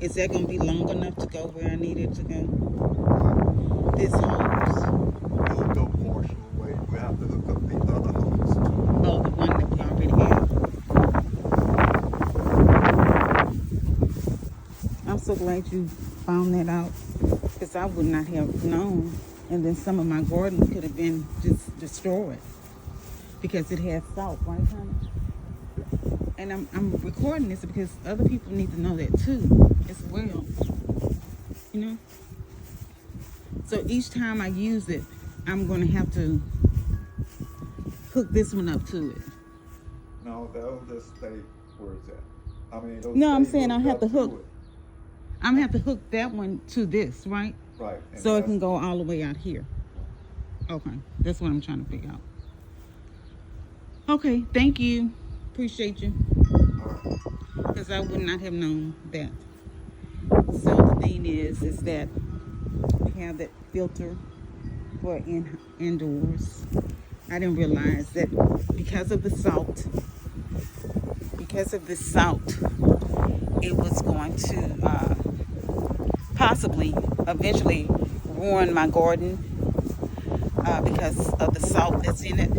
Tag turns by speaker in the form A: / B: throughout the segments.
A: Is that going to be long enough to go where I need it to go? This hose.
B: It'll go portion away. We have to hook up the other hose too.
A: Oh, the one that we already have. I'm so glad you found that out, because I would not have known. And then some of my garden could have been just destroyed because it has salt, right, honey? And I'm recording this because other people need to know that too, as well. You know? So each time I use it, I'm going to have to hook this one up to it.
B: No, that'll just stay where it's at. I mean, it'll
A: No, I'm
B: stay
A: saying I
B: hooked
A: have to
B: up
A: hook.
B: it.
A: I'm going to have to hook that one to this, right?
B: Right. And
A: So it can go all the way out here. Okay. That's what I'm trying to figure out. Okay. Thank you. Appreciate you. Because I would not have known that. So the thing is that we have that filter for indoors. I didn't realize that because of the salt, it was going to possibly eventually ruin my garden because of the salt that's in it.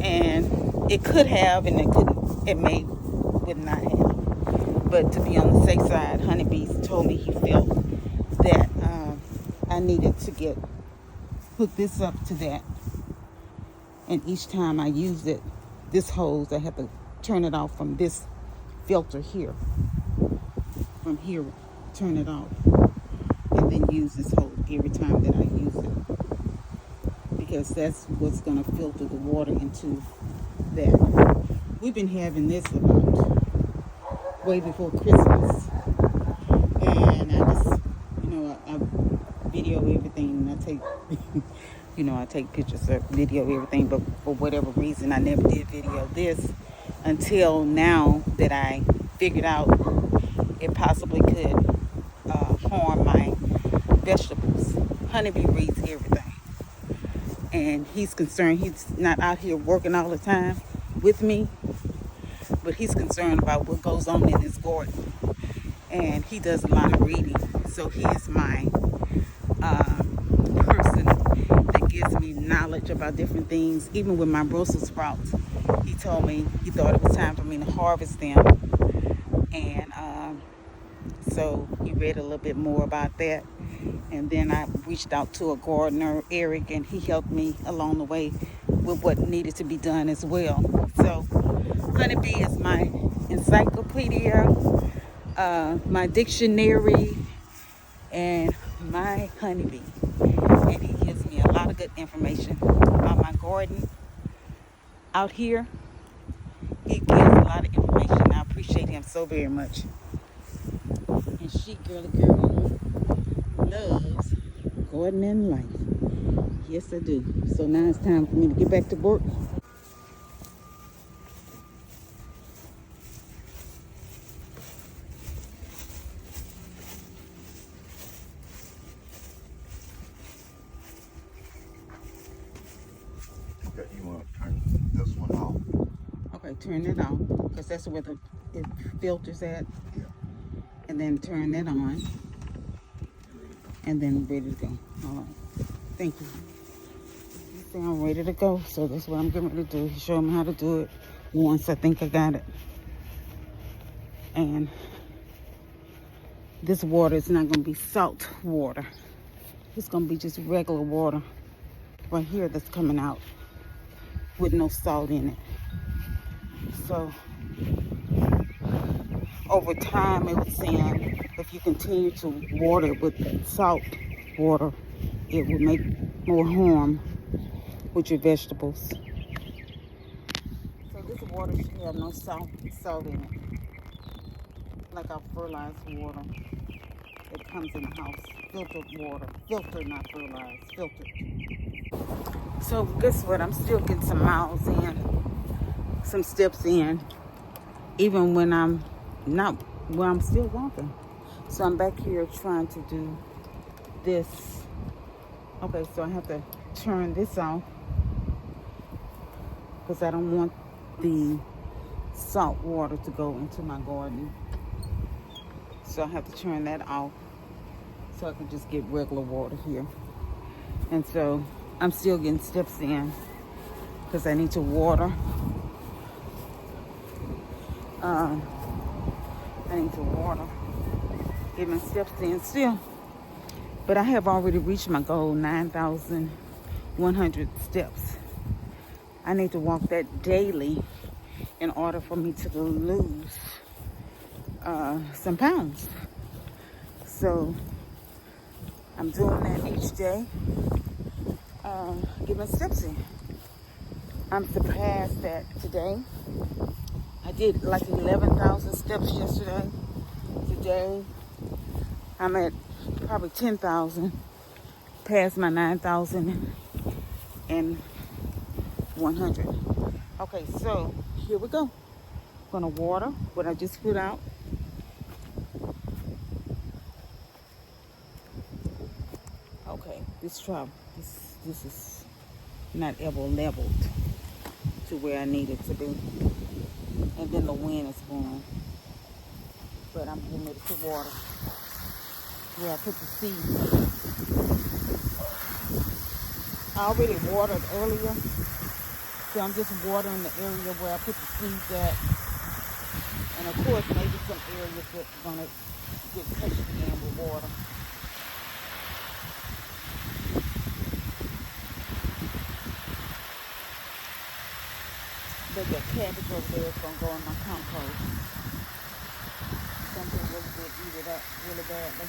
A: And it could have, and it would not have. But to be on the safe side, Honeybees told me he felt that I needed to hook this up to that. And each time I use it, this hose, I have to turn it off from this filter here. From here, turn it off. And then use this hose every time that I use it. Because that's what's going to filter the water into that. We've been having this about way before Christmas. And I just, I video everything. And I take, I take pictures or video everything. But for whatever reason, I never did video this until now that I figured out it possibly could harm my vegetables. Honeybee reads everything. And he's concerned. He's not out here working all the time with me, but he's concerned about what goes on in his garden. And he does a lot of reading. So he is my person that gives me knowledge about different things. Even with my Brussels sprouts, he told me he thought it was time for me to harvest them. And so he read a little bit more about that. And then I reached out to a gardener, Eric, and he helped me along the way with what needed to be done as well. So Honeybee is my encyclopedia, my dictionary, and my honeybee. And he gives me a lot of good information about my garden out here. He gives a lot of information. I appreciate him so very much. And she, girly girl, loves gardening life. Yes, I do. So now it's time for me to get back to work.
B: Okay, you want to turn this one off?
A: Okay, turn it off, because that's where it filters at.
B: Yeah.
A: And then turn that on. And then ready to go. All right. Thank you. I'm ready to go. So that's what I'm getting ready to do. Show them how to do it once I think I got it. And this water is not going to be salt water. It's going to be just regular water right here that's coming out with no salt in it. So over time, it was saying if you continue to water with salt water, it will make more harm with your vegetables. So this water should have no salt in it, like our fertilized water that comes in the house. Filtered water. Filtered, not fertilized. Filtered. So guess what? I'm still getting some miles in, some steps in, even when I'm not, when I'm still walking. So I'm back here trying to do this. Okay, so I have to turn this off because I don't want the salt water to go into my garden. So I have to turn that off so I can just get regular water here. And so I'm still getting steps in because I need to water. I need to water, get my steps in still. But I have already reached my goal, 9,100 steps. I need to walk that daily in order for me to lose some pounds. So I'm doing that each day, get my steps in. I'm surpassed that today. I did like 11,000 steps yesterday. Today, I'm at probably 10,000, past my 9,100. Okay, so here we go. Gonna water what I just put out. Okay, this is not ever leveled to where I need it to be. And then the wind is blowing. But I'm getting ready to water where I put the seeds. I already watered earlier, so I'm just watering the area where I put the seeds at. And of course, maybe some areas that's gonna get touched again with water. But the cabbage over there is gonna go in my compost. Something really good eat it up really badly.